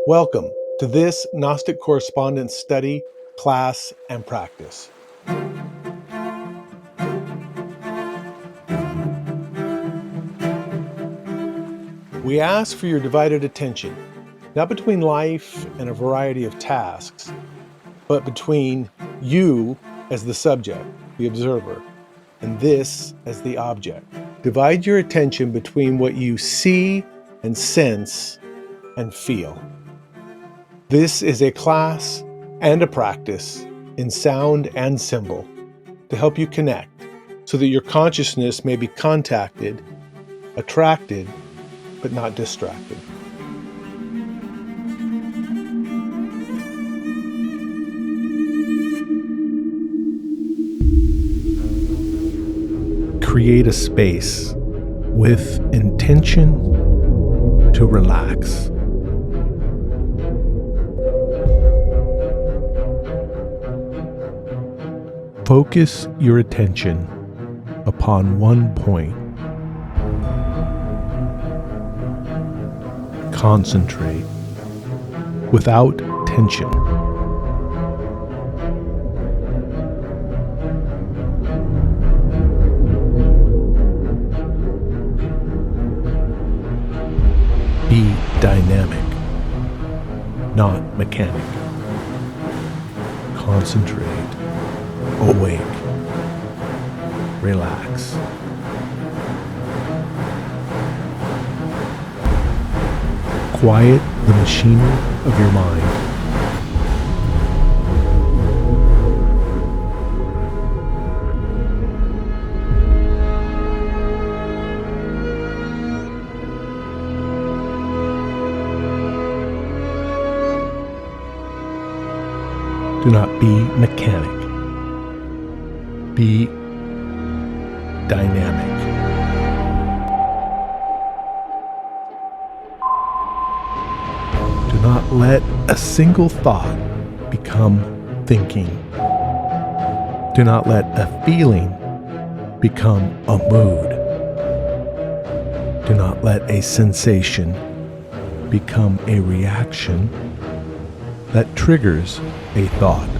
Welcome to this Gnostic correspondence study, class, and practice. We ask for your divided attention, not between life and a variety of tasks, but between you as the subject, the observer, and this as the object. Divide your attention between what you see and sense and feel. This is a class and a practice in sound and symbol to help you connect so that your consciousness may be contacted, attracted, but not distracted. Create a space with intention to relax. Focus your attention upon one point. Concentrate without tension. Be dynamic, not mechanic. Concentrate. Awake. Relax. Quiet the machinery of your mind. Do not be mechanic. Be dynamic. Do not let a single thought become thinking. Do not let a feeling become a mood. Do not let a sensation become a reaction that triggers a thought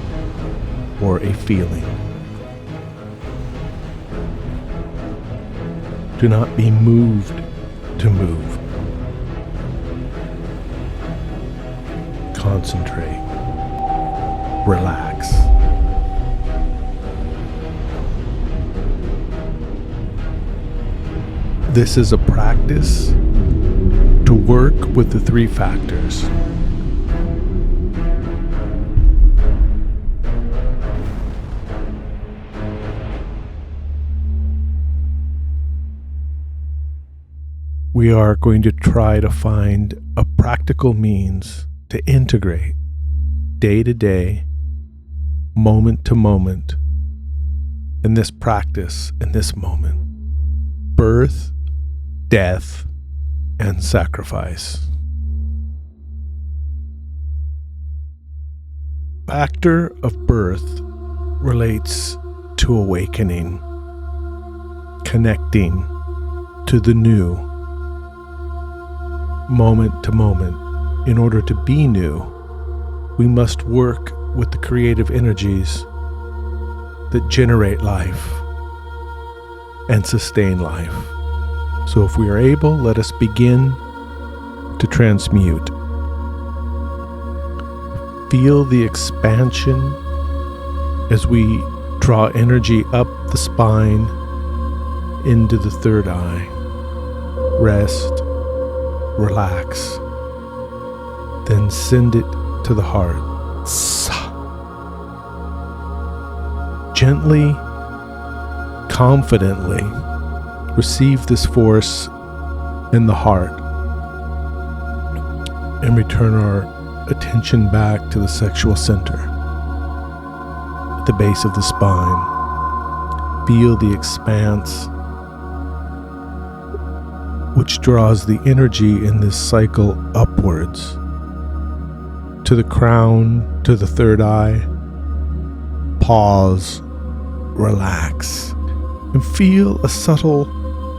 or a feeling. Do not be moved to move. Concentrate. Relax. This is a practice to work with the three factors. We are going to try to find a practical means to integrate day to day, moment to moment, in this practice, in this moment. Birth, death, and sacrifice. Factor of birth relates to awakening, connecting to the new, moment to moment. In order to be new, we must work with the creative energies that generate life and sustain life. So if we are able, let us begin to transmute. Feel the expansion as we draw energy up the spine into the third eye. Rest. Relax. Then send it to the heart. Gently, confidently receive this force in the heart and return our attention back to the sexual center, at the base of the spine. Feel the expanse which draws the energy in this cycle upwards to the crown, to the third eye. Pause, relax, and feel a subtle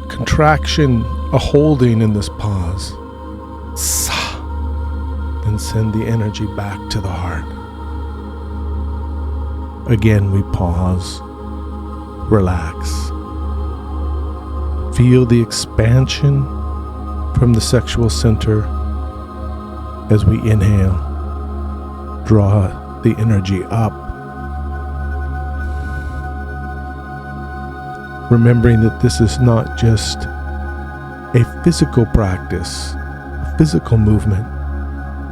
contraction, a holding in this pause. Then and send the energy back to the heart. Again, we pause, relax. Feel the expansion from the sexual center as we inhale. Draw the energy up. Remembering that this is not just a physical practice, a physical movement.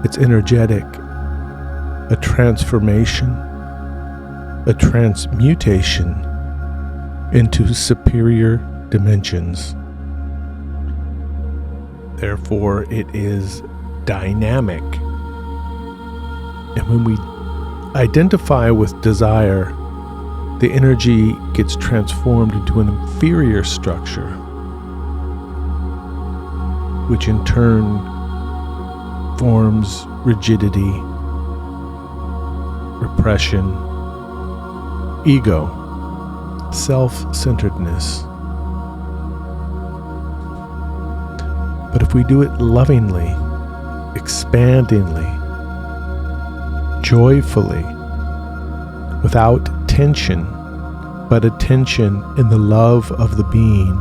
It's energetic, a transformation, a transmutation into superior dimensions. Therefore, it is dynamic. And when we identify with desire, the energy gets transformed into an inferior structure, which in turn forms rigidity, repression, ego, self-centeredness. But if we do it lovingly, expandingly, joyfully, without tension, but attention in the love of the being,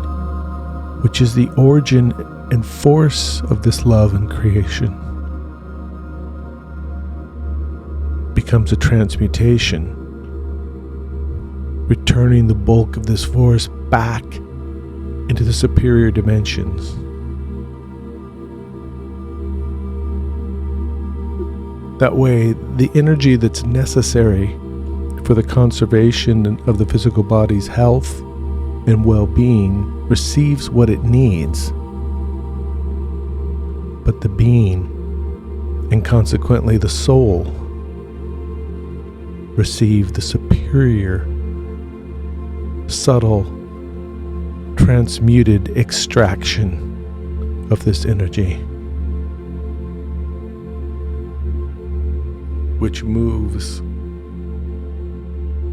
which is the origin and force of this love and creation, becomes a transmutation, returning the bulk of this force back into the superior dimensions. That way, the energy that's necessary for the conservation of the physical body's health and well-being receives what it needs. But the being, and consequently the soul, receive the superior, subtle, transmuted extraction of this energy, which moves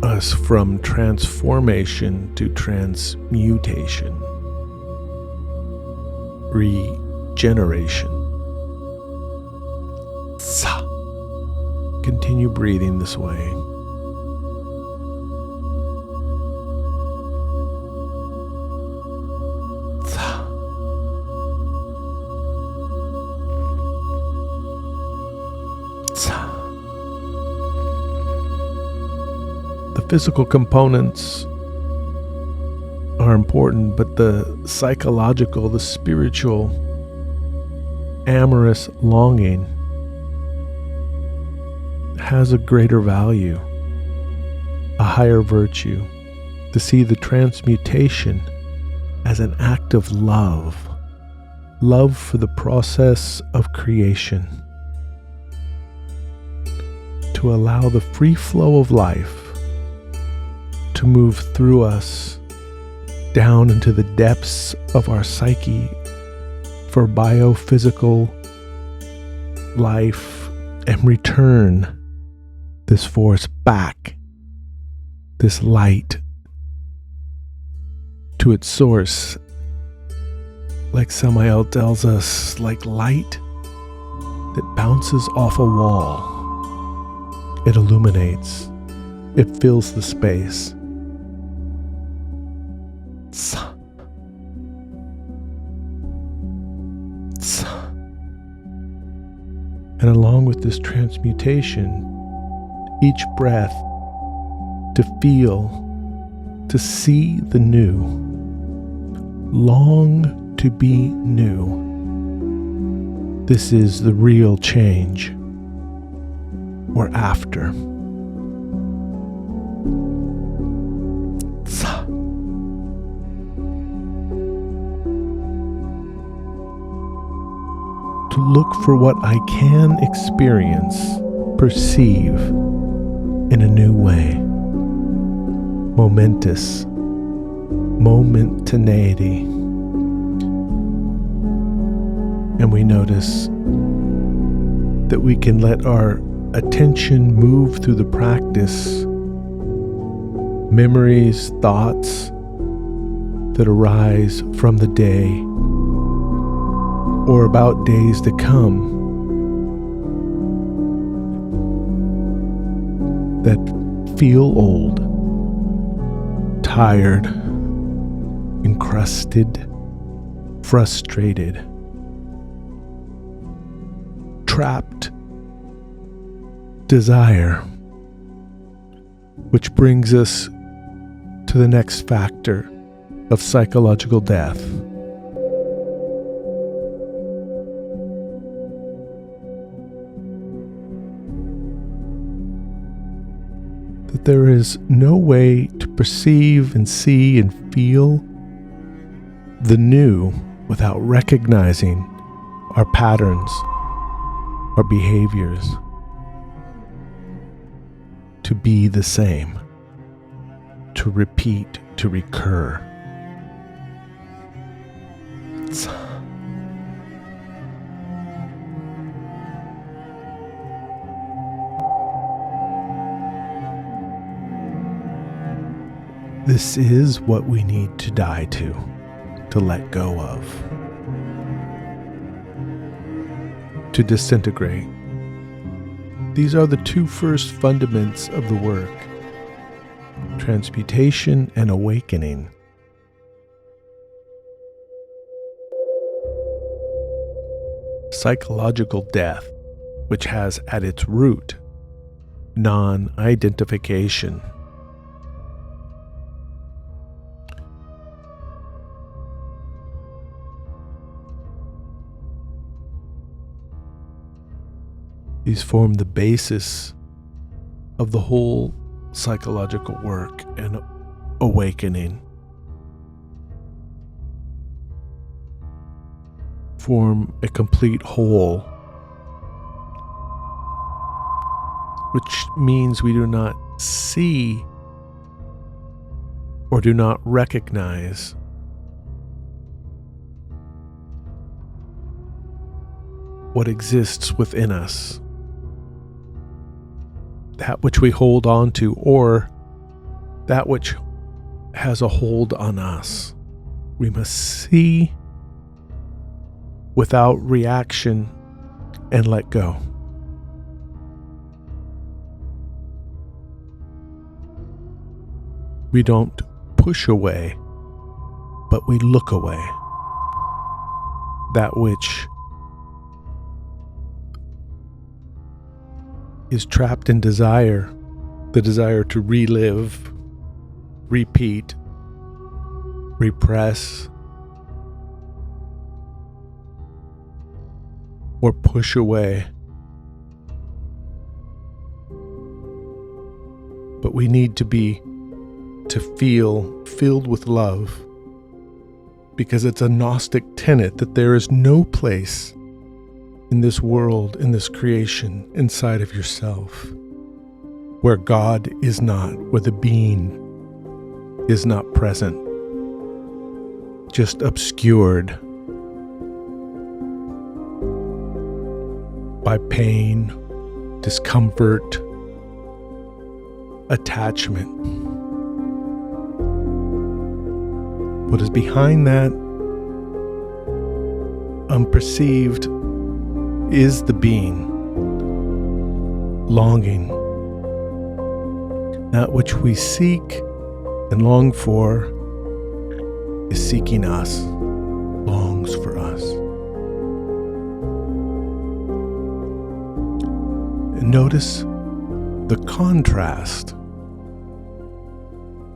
us from transformation to transmutation, regeneration. Sa. Continue breathing this way. Sa. Sa. The physical components are important, but the psychological, the spiritual, amorous longing has a greater value, a higher virtue, to see the transmutation as an act of love for the process of creation, to allow the free flow of life to move through us down into the depths of our psyche for biophysical life and return this force back, this light, to its source. Like Samael tells us, like light that bounces off a wall. It illuminates. It fills the space. Tsa. Tsa. And along with this transmutation, each breath to feel, to see the new, long to be new. This is the real change we're after. Tsa. To look for what I can experience, perceive in a new way. Momentous, momentaneity. And we notice that we can let our attention move through the practice. Memories, thoughts that arise from the day or about days to come that feel old, tired, encrusted, frustrated, trapped desire, which brings us to the next factor of psychological death. That there is no way to perceive and see and feel the new without recognizing our patterns, our behaviors to be the same, to repeat, to recur. This is what we need to die to let go of, to disintegrate. These are the two first fundaments of the work: transmutation and awakening. Psychological death, which has at its root non-identification. These form the basis of the whole psychological work and awakening. Form a complete whole, which means we do not see or do not recognize what exists within us, that which we hold on to, or that which has a hold on us. We must see without reaction and let go. We don't push away, but we look away. That which is trapped in desire, the desire to relive, repeat, repress, or push away. But we need to feel filled with love, because it's a Gnostic tenet that there is no place in this world, in this creation, inside of yourself, where God is not, where the being is not present, just obscured by pain, discomfort, attachment. What is behind that, unperceived, is the being, longing. That which we seek and long for is seeking us, longs for us. And notice the contrast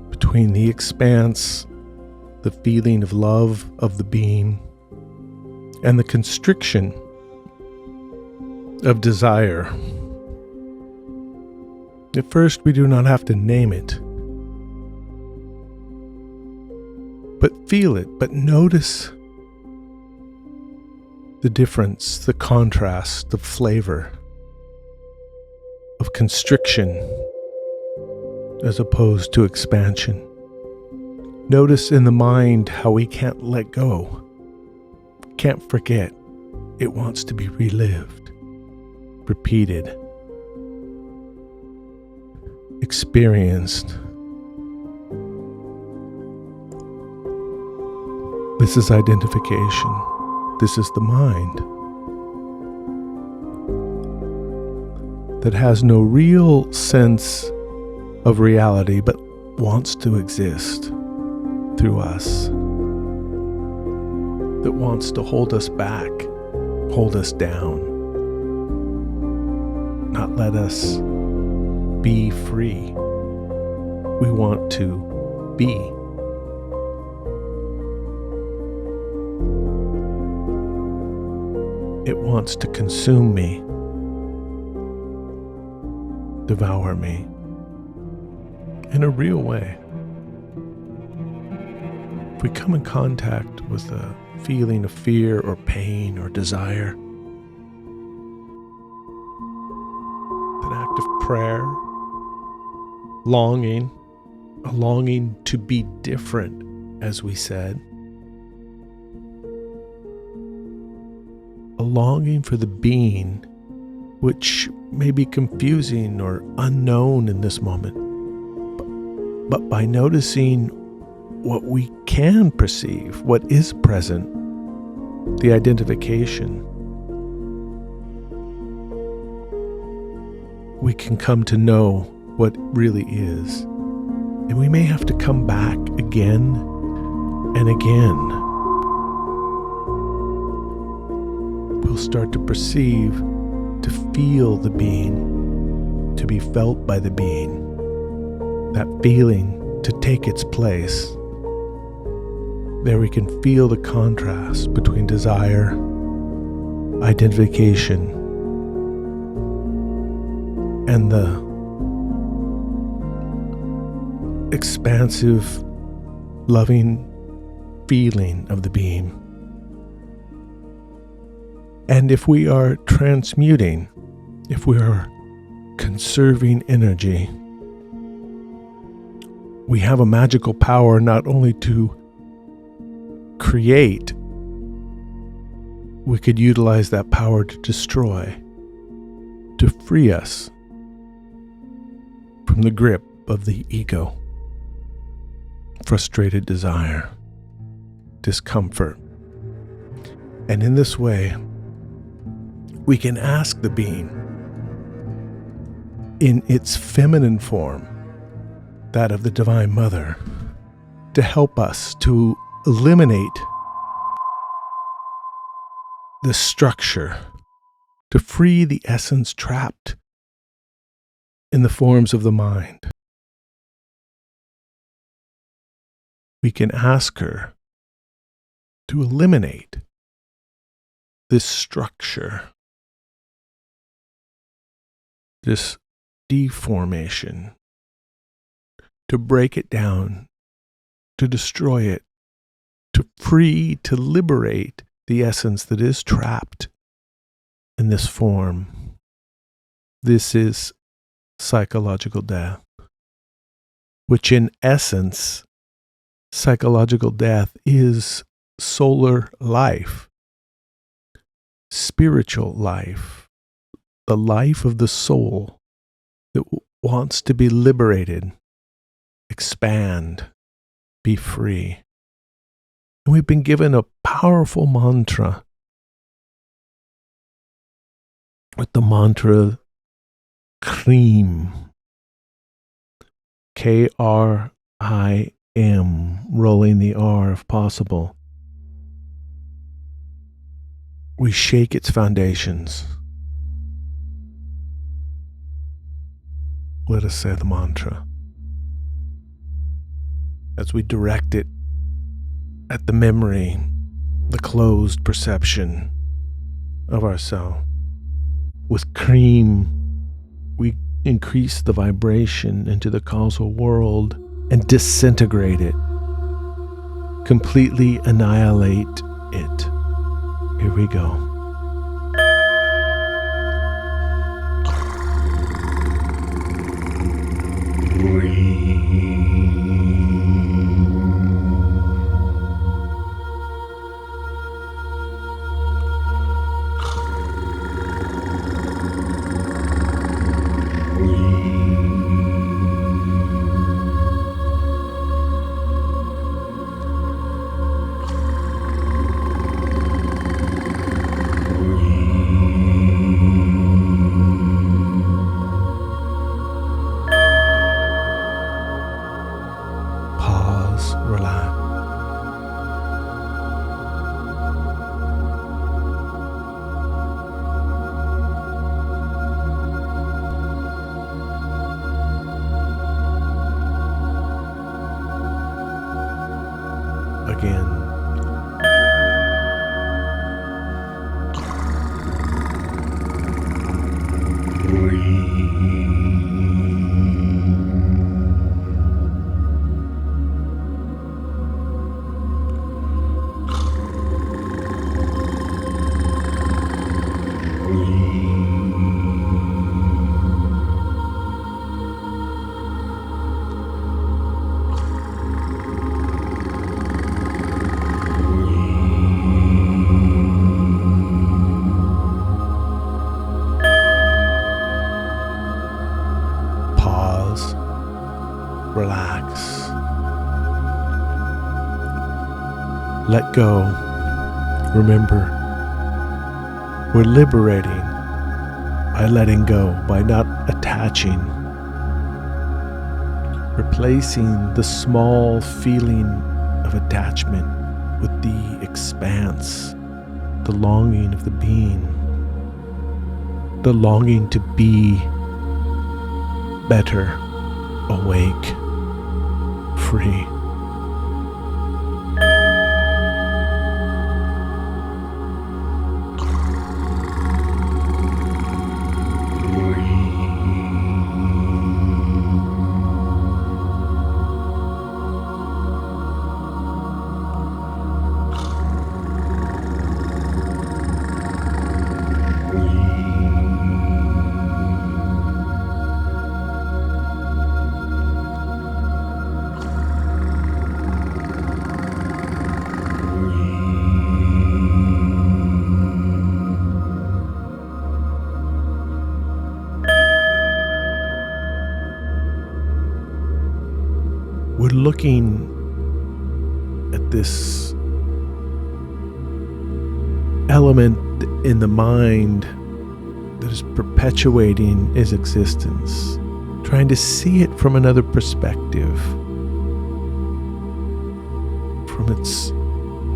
between the expanse, the feeling of love of the being, and the constriction of desire. At first, we do not have to name it, but feel it, but notice the difference, the contrast, the flavor of constriction as opposed to expansion. Notice in the mind how we can't let go, can't forget. It wants to be relived, repeated, experienced. This is identification. This is the mind that has no real sense of reality, but wants to exist through us, that wants to hold us back, hold us down, not let us be free. We want to be. It wants to consume me, devour me, in a real way. If we come in contact with a feeling of fear or pain or desire, an act of prayer, longing, a longing to be different, as we said, a longing for the being, which may be confusing or unknown in this moment. But by noticing what we can perceive, what is present, the identification, we can come to know what really is. And we may have to come back again and again. We'll start to perceive, to feel the being, to be felt by the being, that feeling to take its place. There we can feel the contrast between desire, identification, and the expansive, loving feeling of the being. And if we are transmuting, if we are conserving energy, we have a magical power not only to create, we could utilize that power to destroy, to free us from the grip of the ego, frustrated desire, discomfort. And in this way, we can ask the being in its feminine form, that of the Divine Mother, to help us to eliminate the structure, to free the essence trapped in the forms of the mind. We can ask her to eliminate this structure, this deformation, to break it down, to destroy it, to free, to liberate the essence that is trapped in this form. This is psychological death, which in essence, psychological death is solar life, spiritual life, the life of the soul that wants to be liberated, expand, be free. And we've been given a powerful mantra with the mantra KRIM, K-R-I-M, rolling the R if possible. We shake its foundations. Let us say the mantra as we direct it at the memory, the closed perception of ourself. With KRIM, we increase the vibration into the causal world and disintegrate it, completely annihilate it. Here we go. Pause. Relax. Let go. Remember, we're liberating by letting go, by not attaching, replacing the small feeling of attachment with the expanse, the longing of the being, the longing to be better, awake, free. We're looking at this element in the mind that is perpetuating its existence, trying to see it from another perspective, from its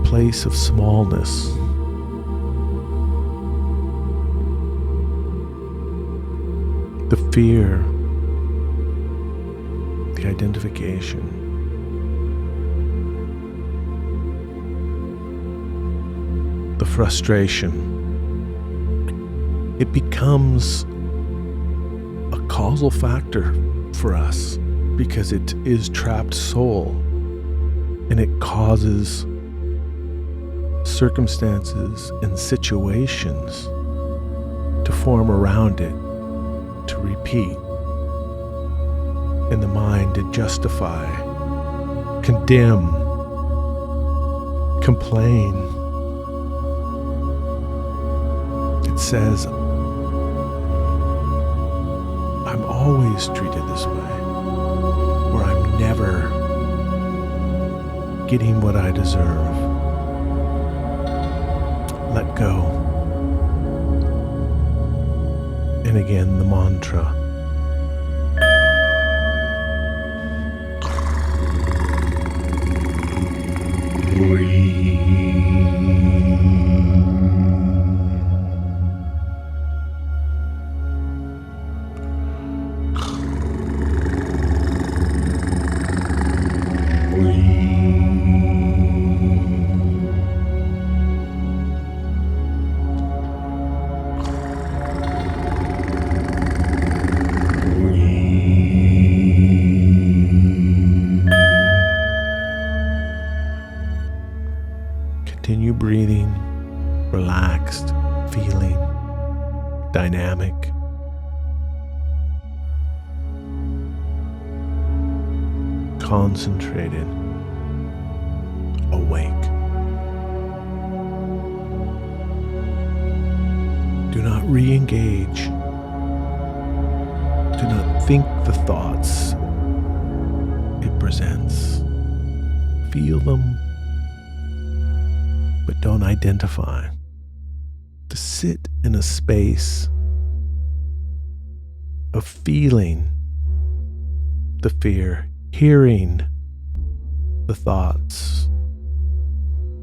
place of smallness. The fear, the identification, the frustration. It becomes a causal factor for us because it is trapped soul, and it causes circumstances and situations to form around it, to repeat in the mind, to justify, condemn, complain. It says, I'm always treated this way, or I'm never getting what I deserve. Let go. And again, the mantra. Continue breathing, relaxed, feeling, dynamic. Concentrated, awake. Do not re-engage. Do not think the thoughts it presents. Feel them, but don't identify. To sit in a space of feeling the fear, hearing the thoughts,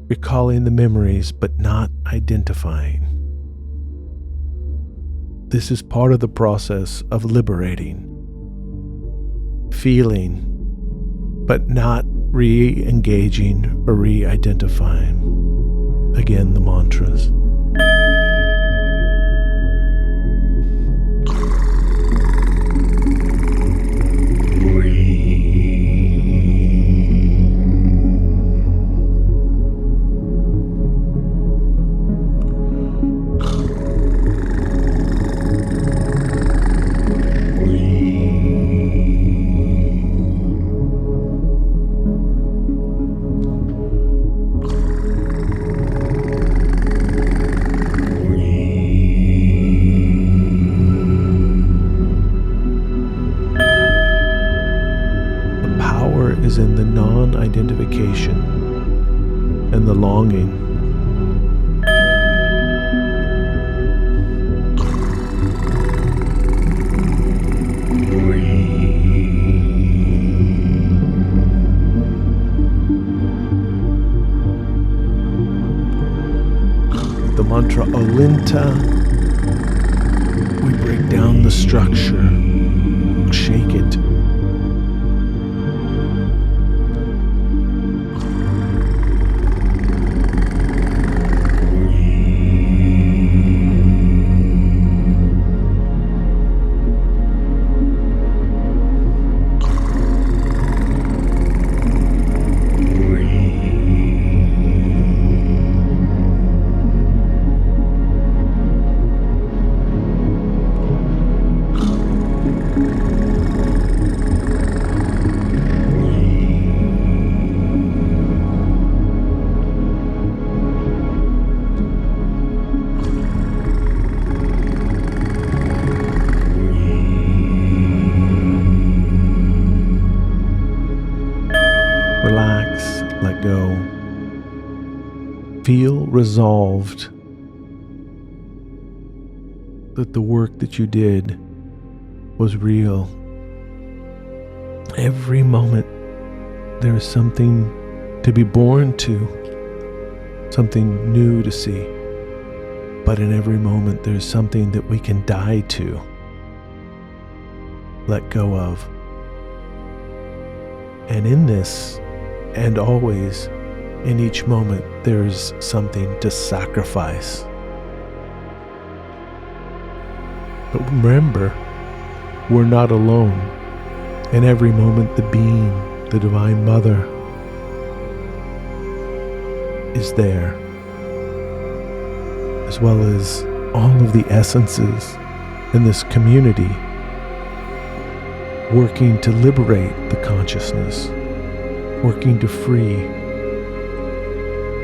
recalling the memories, but not identifying. This is part of the process of liberating, feeling, but not re-engaging or re-identifying. Again, the mantras. identification and the longing. The mantra Olinta, we break down the structure, shake it. Relax, let go. Feel resolved that the work that you did was real. Every moment there is something to be born to, something new to see. But in every moment there's something that we can die to, let go of. And in this, and always, in each moment, there's something to sacrifice. But remember, we're not alone. In every moment, the being, the Divine Mother, is there, as well as all of the essences in this community, working to liberate the consciousness, working to free.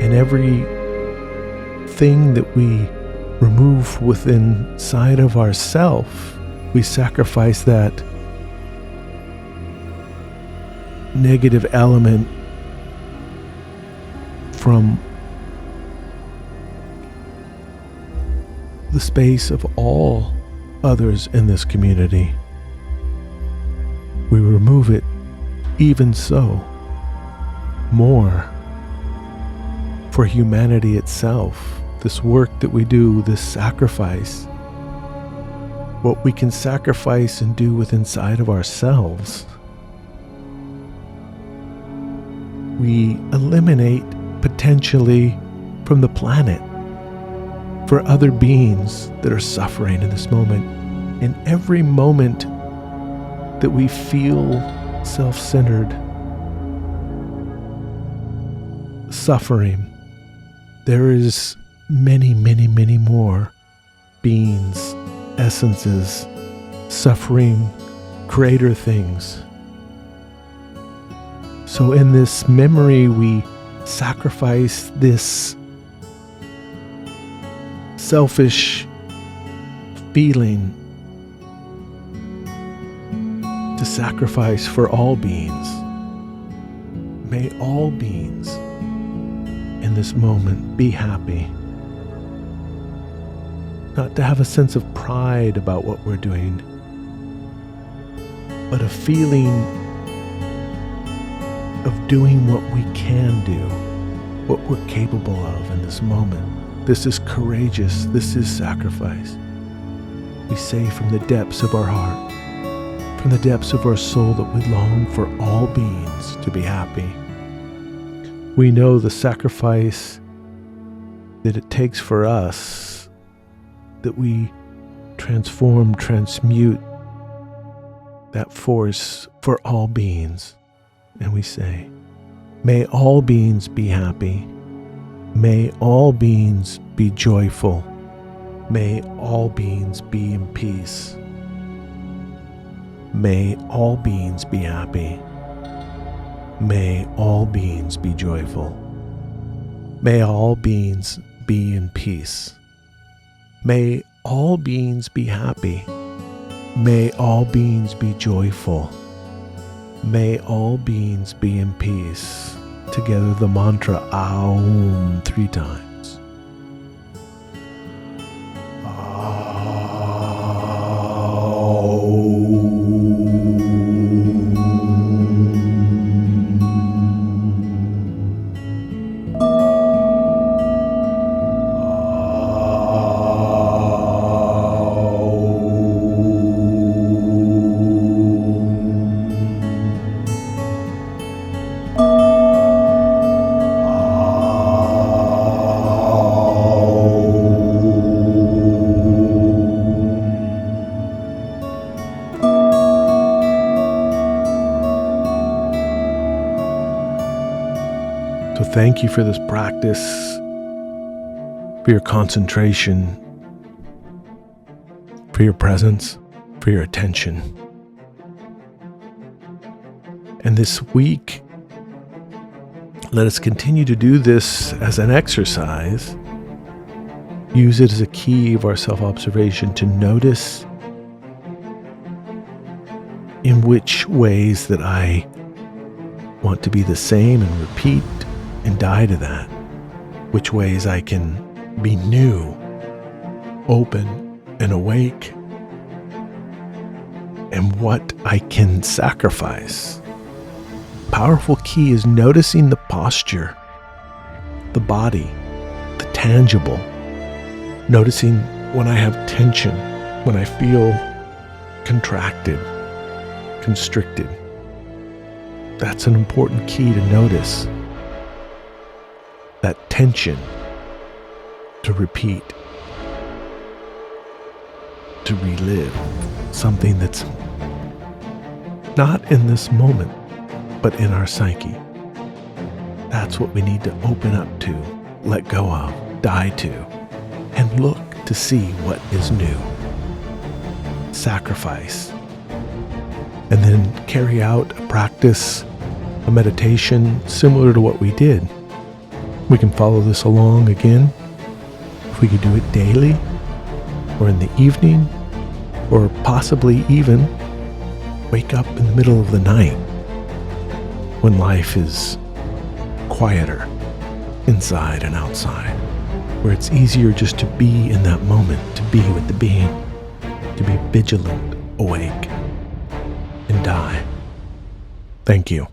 And every thing that we remove within inside of ourself, we sacrifice that negative element from the space of all others in this community. We remove it even so, more for humanity itself. This work that we do, this sacrifice, what we can sacrifice and do with inside of ourselves, we eliminate potentially from the planet for other beings that are suffering in this moment. In every moment that we feel self-centered, suffering, there is many, many, many more beings, essences, suffering greater things. So in this memory, we sacrifice this selfish feeling to sacrifice for all beings. May all beings in this moment be happy. Not to have a sense of pride about what we're doing, but a feeling of doing what we can do, what we're capable of in this moment. This is courageous. This is sacrifice. We say from the depths of our heart, from the depths of our soul, that we long for all beings to be happy. We know the sacrifice that it takes for us, that we transform, transmute that force for all beings. And we say, may all beings be happy. May all beings be joyful. May all beings be in peace. May all beings be happy. May all beings be joyful. May all beings be in peace. May all beings be happy. May all beings be joyful. May all beings be in peace. together the mantra Aum 3 times. So thank you for this practice, for your concentration, for your presence, for your attention. And this week, let us continue to do this as an exercise. Use it as a key of our self-observation to notice in which ways that I want to be the same and repeat and die to that, which ways I can be new, open, and awake, and what I can sacrifice. Powerful key is noticing the posture, the body, the tangible, noticing when I have tension, when I feel contracted, constricted. That's an important key to notice. That tension, to repeat, to relive something that's not in this moment, but in our psyche. That's what we need to open up to, let go of, die to, and look to see what is new. Sacrifice. And then carry out a practice, a meditation similar to what we did. We can follow this along again. If we could do it daily, or in the evening, or possibly even wake up in the middle of the night when life is quieter inside and outside, where it's easier just to be in that moment, to be with the being, to be vigilant, awake, and die. Thank you.